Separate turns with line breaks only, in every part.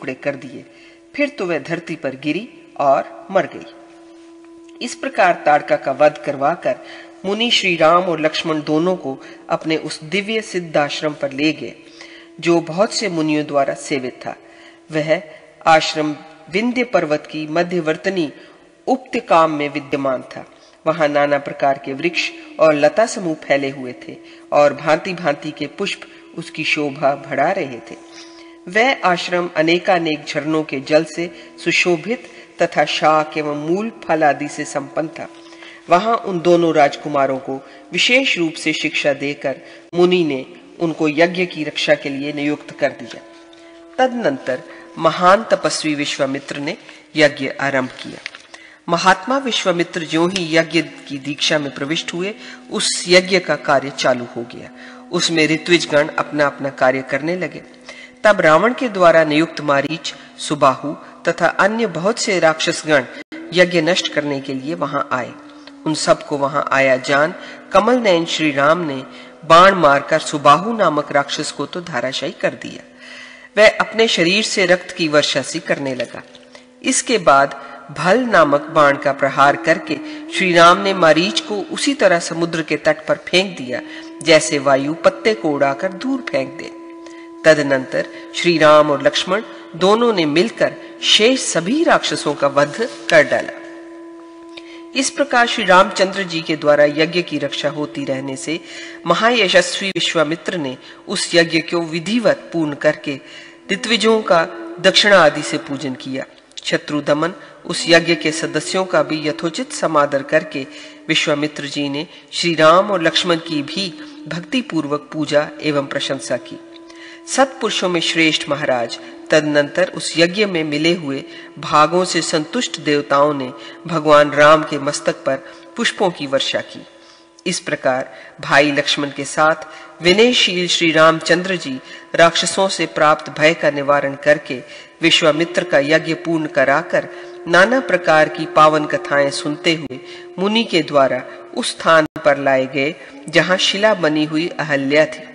टुकड़े कर दिए। फिर तो वह धरती पर गिरी और मर गई। इस प्रकार ताड़का का वध करवाकर मुनि श्री राम और लक्ष्मण दोनों को अपने उस दिव्य सिद्धाश्रम पर ले गए, जो बहुत से मुनियों द्वारा सेवित था। वह आश्रम विंध्य पर्वत की मध्यवर्तनी उपत्यकाम में विद्यमान था। वहां नाना प्रकार के वृक्ष और लता समूह फैले हुए थे और भांति भांति के पुष्प उसकी शोभा बढ़ा रहे थे। वह आश्रम अनेकानेक झरनों के जल से सुशोभित तथा शाक एवं मूल फल आदि से संपन्न था। वहां उन दोनों राजकुमारों को विशेष रूप से शिक्षा देकर मुनि ने उनको यज्ञ की रक्षा के लिए नियुक्त कर दिया। तदनंतर महान तपस्वी विश्वामित्र ने यज्ञ आरंभ किया। महात्मा विश्वामित्र ज्यों ही यज्ञ की दीक्षा में प्रविष्ट हुए, उस यज्ञ का कार्य चालू हो गया। उसमें ऋत्विजगण अपना अपना कार्य करने लगे। तब रावण के द्वारा नियुक्त मारीच, सुबाहु तथा अन्य बहुत से राक्षसगण यज्ञ नष्ट करने के लिए वहां आए। उन सबको वहां आया जान कमल नयन श्री राम ने बाण मारकर सुबाहु नामक राक्षस को तो धराशायी कर दिया। वह अपने शरीर से रक्त की वर्षा सी करने लगा। इसके बाद भल नामक बाण का प्रहार करके श्री राम ने मारीच को उसी तरह समुद्र के तट पर फेंक दिया, जैसे वायु पत्ते को उड़ाकर दूर फेंक दे। तदनंतर श्री राम और लक्ष्मण दोनों ने मिलकर शेष सभी राक्षसों का वध कर डाला। इस प्रकार श्री रामचंद्र जी के द्वारा यज्ञ की रक्षा होती रहने से महायशस्वी विश्वामित्र ने उस यज्ञ को विधिवत पूर्ण करके ऋत्विजों का दक्षिणा आदि से पूजन किया। शत्रु दमन उस यज्ञ के सदस्यों का भी यथोचित समादर करके विश्वामित्र जी ने श्री राम और लक्ष्मण की भी भक्ति पूर्वक पूजा एवं प्रशंसा की। सत्पुरुषों में श्रेष्ठ महाराज तदनंतर उस यज्ञ में मिले हुए भागों से संतुष्ट देवताओं ने भगवान राम के मस्तक पर पुष्पों की वर्षा की। इस प्रकार भाई लक्ष्मण के साथ विनयशील श्री रामचंद्र जी राक्षसों से प्राप्त भय का निवारण करके विश्वामित्र का यज्ञ पूर्ण कराकर नाना प्रकार की पावन कथाएं सुनते हुए मुनि के द्वारा उस स्थान पर लाए गए जहां शिला बनी हुई अहल्या थी।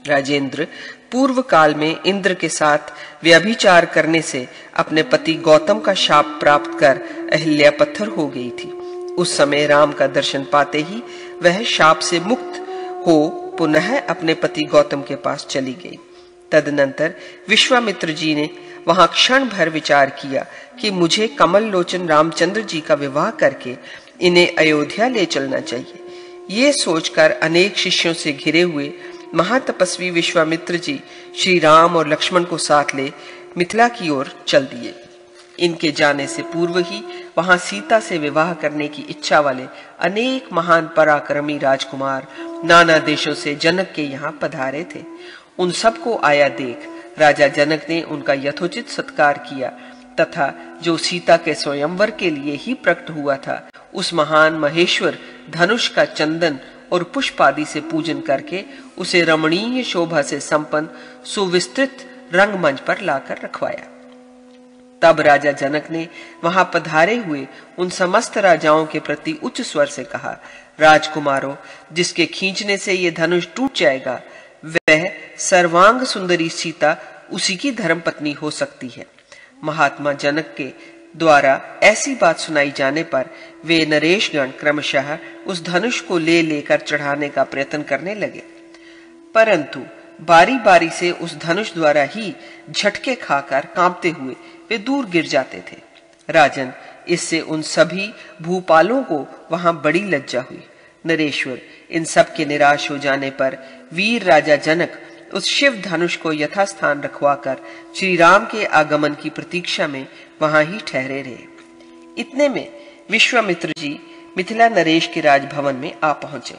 राजेंद्र पूर्व काल में इंद्र के साथ व्यभिचार करने से अपने पति गौतम का शाप प्राप्त कर अहल्या पत्थर हो गई थी। उस समय राम का दर्शन पाते ही वह शाप से मुक्त हो पुनः अपने पति गौतम के पास चली गई। तदनंतर विश्वामित्र जी ने वहां क्षण भर विचार किया कि मुझे कमल लोचन रामचंद्र जी का विवाह करके इन्हें अयोध्या ले चलना चाहिए। ये सोचकर अनेक शिष्यों से घिरे हुए महातपस्वी विश्वामित्र जी श्री राम और लक्ष्मण को साथ ले मिथिला की ओर चल दिए। इनके जाने से पूर्व ही वहां सीता से विवाह करने की इच्छा वाले अनेक महान पराक्रमी राजकुमार नाना देशों से जनक के यहाँ पधारे थे। उन सबको आया देख राजा जनक ने उनका यथोचित सत्कार किया तथा जो सीता के स्वयंवर के लिए ही प्रकट हुआ था, उस महान महेश्वर धनुष का चंदन और पुष्प आदि से पूजन करके उसे रमणीय शोभा से संपन्न सुविस्तृत रंगमंच पर लाकर रखवाया। तब राजा जनक ने वहां पधारे हुए उन समस्त राजाओं के प्रति उच्च स्वर से कहा, राजकुमारों, जिसके खींचने से ये धनुष टूट जाएगा वह सर्वांग सुंदरी सीता उसी की धर्मपत्नी हो सकती है। महात्मा जनक के द्वारा ऐसी बात सुनाई जाने पर वे नरेशगण क्रमशः उस धनुष को ले लेकर चढ़ाने का प्रयत्न करने लगे, परंतु बारी बारी से उस धनुष द्वारा ही झटके खाकर कांपते हुए वे दूर गिर जाते थे। राजन, इससे उन सभी भूपालों को वहां बड़ी लज्जा हुई। नरेश्वर, इन सब के निराश हो जाने पर वीर राजा जनक उस शिव धनुष को यथास्थान रखवाकर श्री राम के आगमन की प्रतीक्षा में वहां ही ठहरे रहे। इतने में विश्वामित्र जी मिथिला नरेश के राजभवन में आ पहुंचे।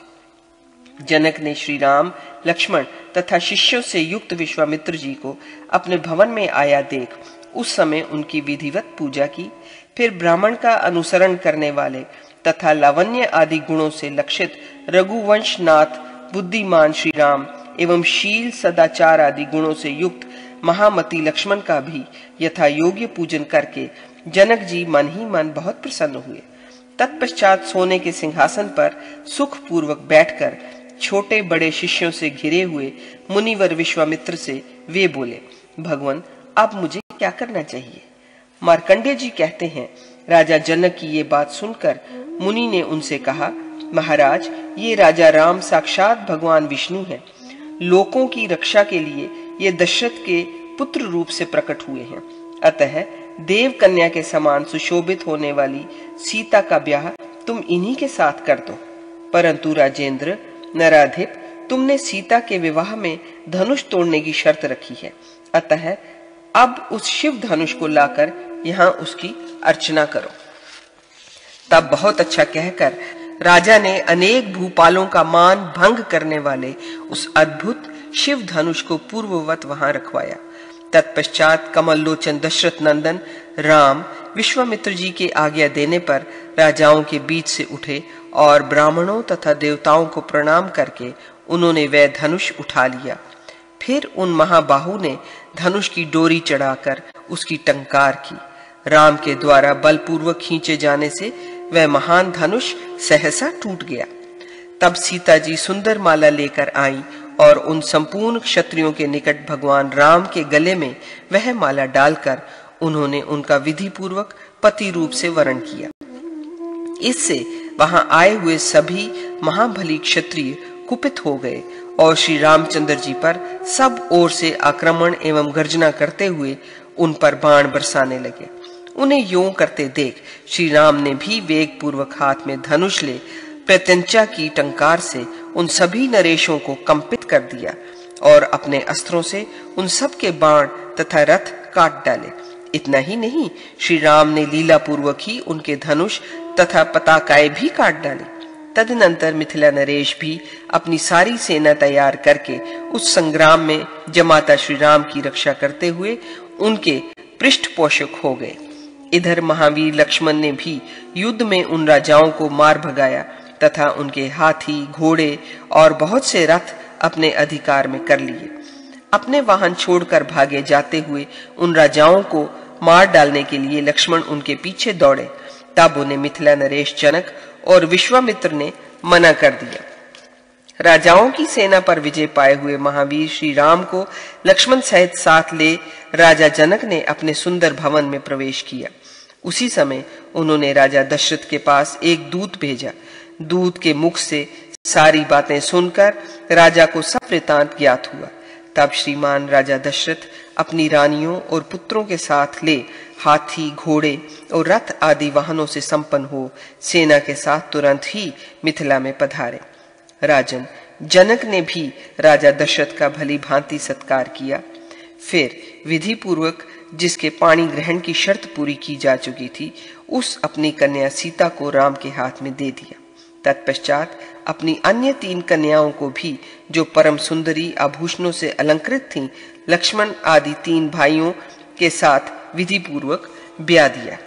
जनक ने श्री राम, लक्ष्मण तथा शिष्यों से युक्त विश्वामित्र जी को अपने भवन में आया देख उस समय उनकी विधिवत पूजा की। फिर ब्राह्मण का अनुसरण करने वाले तथा लावण्य आदि गुणों से लक्षित रघुवंशनाथ बुद्धिमान श्री राम एवं शील सदाचार आदि गुणों से युक्त महामती लक्ष्मण का भी यथा योग्य पूजन करके जनक जी मन ही मन बहुत प्रसन्न हुए। तत्पश्चात सोने के सिंहासन पर सुख पूर्वक बैठकर छोटे बड़े शिष्यों से घिरे हुए मुनिवर विश्वामित्र से वे बोले, भगवान, आप मुझे क्या करना चाहिए? मार्कंडेय जी कहते हैं, राजा जनक की ये बात सुनकर मुनि ने उनसे कहा, महाराज, ये राजा राम साक्षात भगवान विष्णु हैं। लोकों की रक्षा के लिए ये दशरथ के पुत्र रूप से प्रकट हुए हैं। अतः देव कन्या के समान सुशोभित होने वाली सीता का ब्याह तुम इन्हीं के साथ कर दो। परंतु राजेंद्र, नराधिप, तुमने सीता के विवाह में धनुष तोड़ने की शर्त रखी है। अतः अब उस शिव धनुष को लाकर यहाँ उसकी अर्चना करो। तब बहुत अच्छा कहकर राजा ने अनेक भूपालों का मान भंग करने वाले उस अद्भुत शिव धनुष को पूर्ववत वहां रखवाया। तत्पश्चात कमल लोचन दशरथ नंदन राम विश्वामित्र जी के आज्ञा देने पर राजाओं के बीच से उठे और ब्राह्मणों तथा देवताओं को प्रणाम करके उन्होंने वह धनुष उठा लिया। फिर उन महाबाहु ने धनुष की डोरी चढ़ाकर उसकी टंकार की। राम के द्वारा बलपूर्वक खींचे जाने से वह महान धनुष सहसा टूट गया। तब सीता जी सुंदर माला लेकर आई और उन संपूर्ण क्षत्रियों के निकट भगवान राम के गले में वह माला डालकर उन्होंने उनका विधि पूर्वक पति रूप से वरण किया। इससे वहां आए हुए सभी महाबली क्षत्रिय कुपित हो गए और श्री रामचंद्र जी पर सब ओर से आक्रमण एवं गर्जना करते हुए उन पर बाण बरसाने लगे। उन्हें यों करते देख श्री राम ने भी वेग पूर्वक हाथ में धनुष ले प्रत्यंचा की टंकार से उन सभी नरेशों को कंपित कर दिया और अपने अस्त्रों से उन सब के बाण तथा रथ काट डाले। इतना ही नहीं, श्री राम ने लीला पूर्वक ही उनके धनुष तथा पताकाएं भी काट डाली। तदनंतर मिथिला नरेश भी अपनी सारी सेना तैयार करके उस संग्राम में जमाता श्री राम की रक्षा करते हुए उनके पृष्ठपोषक हो गए। इधर महावीर लक्ष्मण ने भी युद्ध में उन राजाओं को मार भगाया तथा उनके हाथी, घोड़े और बहुत से रथ अपने अधिकार में कर लिए। अपने वाहन छोड़कर भागे जाते हुए उन राजाओं को मार डालने के लिए लक्ष्मण उनके पीछे दौड़े। तब उन्हें मिथिला नरेश जनक और विश्वामित्र ने मना कर दिया। राजाओं की सेना पर विजय पाए हुए महावीर श्री राम को लक्ष्मण सहित साथ ले राजा जनक ने अपने सुंदर भवन में प्रवेश किया। उसी समय उन्होंने राजा दशरथ के पास एक दूत भेजा। दूत के मुख से सारी बातें सुनकर राजा को सब वृतांत ज्ञात हुआ। तब श्रीमान राजा दशरथ अपनी रानियों और पुत्रों के साथ ले हाथी, घोड़े और रथ आदि वाहनों से संपन्न हो सेना के साथ तुरंत ही मिथिला में पधारे। राजन, जनक ने भी राजा दशरथ का भली भांति सत्कार किया। फिर विधि पूर्वक जिसके पाणी ग्रहण की शर्त पूरी की जा चुकी थी, उस अपनी कन्या सीता को राम के हाथ में दे दिया। तत्पश्चात अपनी अन्य 3 कन्याओं को भी, जो परम सुंदरी आभूषणों से अलंकृत थीं, लक्ष्मण आदि 3 भाइयों के साथ विधि पूर्वक ब्याह दिया।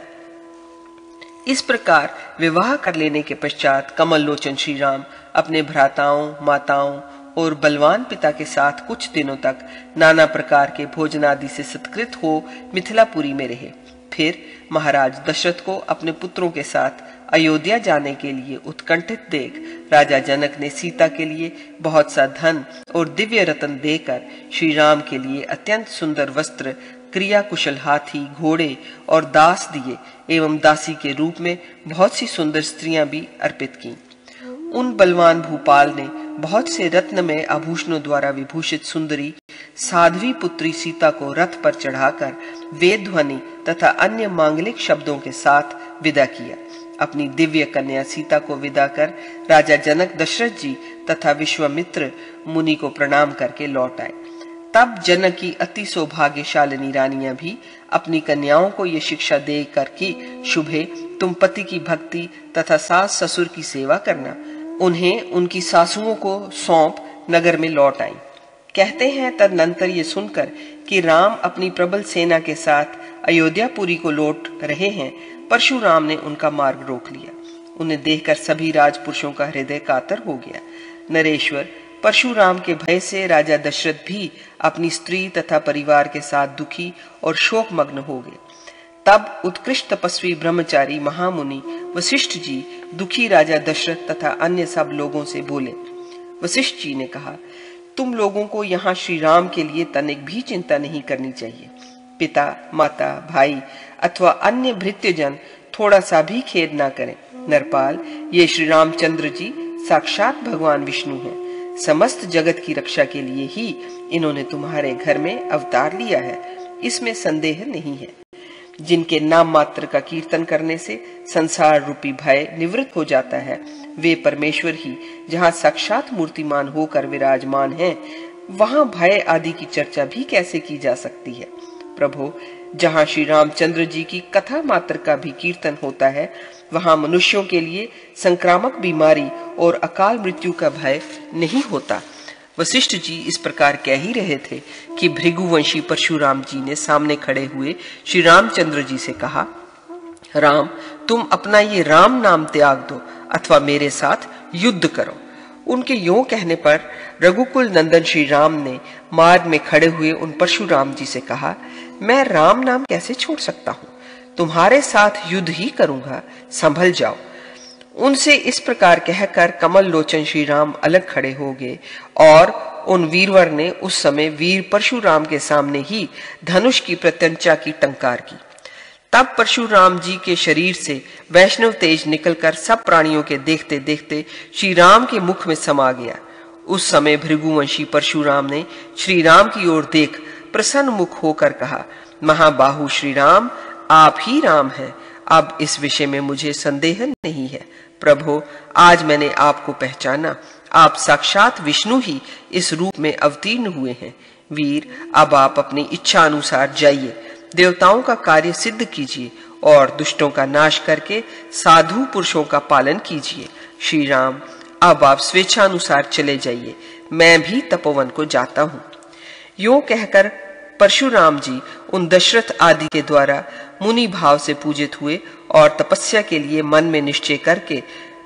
इस प्रकार विवाह कर लेने के पश्चात कमल लोचन श्री राम अपने भ्राताओं, माताओं और बलवान पिता के साथ कुछ दिनों तक नाना प्रकार के भोजन आदि से सत्कृत हो मिथिलापुरी में रहे। फिर महाराज दशरथ को अपने पुत्रों के साथ अयोध्या जाने के लिए उत्कंठित देख राजा जनक ने सीता के लिए बहुत सा धन और दिव्य रत्न देकर श्री राम के लिए अत्यंत सुंदर वस्त्र, क्रिया कुशल हाथी, घोड़े और दास दिए एवं दासी के रूप में बहुत सी सुंदर स्त्रियां भी अर्पित की। उन बलवान भूपाल ने बहुत से रत्नमय आभूषणों द्वारा विभूषित सुंदरी साध्वी पुत्री सीता को रथ पर चढ़ाकर वेद ध्वनि तथा अन्य मांगलिक शब्दों के साथ विदा किया। अपनी दिव्य कन्या सीता को विदा कर राजा जनक दशरथ जी तथा विश्वामित्र मुनि को प्रणाम करके लौट आए। तब जनक की अति सौभाग्यशालिनी रानियां भी अपनी कन्याओं को ये शिक्षा देकर कि शुभे तुम पति की भक्ति तथा सास ससुर की सेवा करना, उन्हें उनकी सासुओं को सौंप नगर में लौट आई। कहते हैं तदनंतर ये सुनकर कि राम अपनी प्रबल सेना के साथ अयोध्यापुरी को लौट रहे हैं, परशुराम ने उनका मार्ग रोक लिया। उन्हें देखकर सभी राजपुरुषों का हृदय कातर हो गया। नरेश्वर, परशुराम के भय से राजा दशरथ भी अपनी स्त्री तथा परिवार के साथ दुखी और शोकमग्न हो गए। तब उत्कृष्ट तपस्वी ब्रह्मचारी महामुनि वशिष्ठ जी दुखी राजा दशरथ तथा अन्य सब लोगों से बोले। वशिष्ठ जी ने कहा, तुम लोगों को यहाँ श्री राम के लिए तनिक भी चिंता नहीं करनी चाहिए। पिता, माता, भाई अथवा अन्य भृत्यजन थोड़ा सा भी खेद ना करें। नरपाल, ये श्री रामचंद्र जी साक्षात भगवान विष्णु हैं। समस्त जगत की रक्षा के लिए ही इन्होंने तुम्हारे घर में अवतार लिया है, इसमें संदेह नहीं है। जिनके नाम मात्र का कीर्तन करने से संसार रूपी भय निवृत्त हो जाता है, वे परमेश्वर ही जहाँ साक्षात मूर्तिमान होकर विराजमान हैं, वहाँ भय आदि की चर्चा भी कैसे की जा सकती है। प्रभु, जहाँ श्री रामचंद्र जी की कथा मात्र का भी कीर्तन होता है, वहाँ मनुष्यों के लिए संक्रामक बीमारी और अकाल मृत्यु का भय नहीं होता। वशिष्ठ जी इस प्रकार कह ही रहे थे कि भृगुवंशी परशुराम जी ने सामने खड़े हुए श्री रामचंद्र जी से कहा, राम, तुम अपना ये राम नाम त्याग दो अथवा मेरे साथ युद्ध करो। उनके यूं कहने पर रघुकुल नंदन श्री राम ने मार्ग में खड़े हुए उन परशुराम जी से कहा, मैं राम नाम कैसे छोड़ सकता हूँ, तुम्हारे साथ युद्ध ही करूंगा, संभल जाओ। उनसे इस प्रकार कहकर कमल लोचन श्री राम अलग खड़े हो गए और उन वीरवर ने उस समय वीर परशुराम के सामने ही धनुष की प्रत्यंचा की टंकार की। तब परशुराम जी के शरीर से वैष्णव तेज निकलकर सब प्राणियों के देखते देखते श्री राम के मुख में समा गया। उस समय भृगुवंशी परशुराम ने श्री राम की ओर देख प्रसन्न मुख होकर कहा, महाबाहु श्री राम, आप ही राम हैं। अब इस विषय में मुझे संदेह नहीं है। प्रभु, आज मैंने आपको पहचाना, आप साक्षात विष्णु ही इस रूप में अवतीर्ण हुए हैं। वीर, अब आप अपनी इच्छा अनुसार जाइए, देवताओं का कार्य सिद्ध कीजिए और दुष्टों का नाश करके साधु पुरुषों का पालन कीजिए। श्री राम, अब आप स्वेच्छानुसार चले जाइए, मैं भी तपोवन को जाता हूँ। यूं कहकर परशुराम जी उन दशरथ आदि के द्वारा मुनि भाव से पूजित हुए और तपस्या के लिए मन में निश्चय करके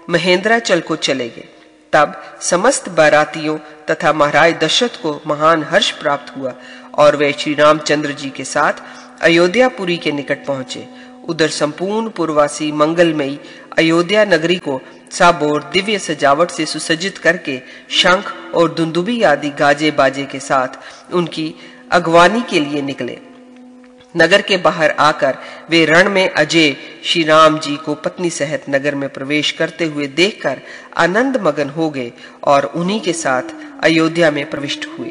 महेंद्राचल को चले गए। तब समस्त बारातियों तथा महाराज दशरथ को महान हर्ष प्राप्त हुआ और वे श्री रामचंद्र जी के साथ अयोध्यापुरी के निकट पहुंचे। उधर संपूर्ण पूर्वासी मंगलमयी अयोध्या नगरी को साबोर दिव्य सजावट से सुसज्जित करके शंख और दुंदुबी आदि गाजे बाजे के साथ उनकी अगवानी के लिए निकले। नगर के बाहर आकर वे रण में अजय श्री राम जी को पत्नी सहित नगर में प्रवेश करते हुए देखकर आनंद मगन हो गए और उन्हीं के साथ अयोध्या में प्रविष्ट हुए।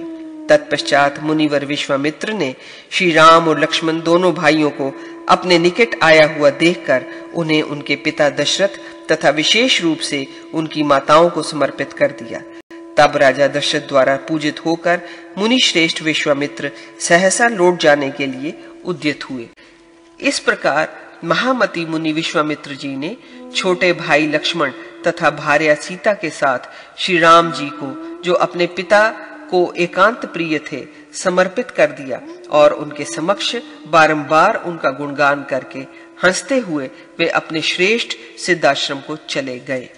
तत्पश्चात मुनिवर विश्वामित्र ने श्री राम और लक्ष्मण दोनों भाइयों को अपने निकट आया हुआ देखकर उन्हें उनके पिता दशरथ तथा विशेष रूप से उनकी माताओं को समर्पित कर दिया। तब राजा दशरथ द्वारा पूजित होकर मुनि श्रेष्ठ विश्वामित्र सहसा लौट जाने के लिए उद्यत हुए। इस प्रकार महामति मुनि विश्वामित्र जी ने छोटे भाई लक्ष्मण तथा भार्या सीता के साथ श्री राम जी को, जो अपने पिता को एकांत प्रिय थे, समर्पित कर दिया और उनके समक्ष बारंबार उनका गुणगान करके हंसते हुए वे अपने श्रेष्ठ सिद्धाश्रम को चले गए।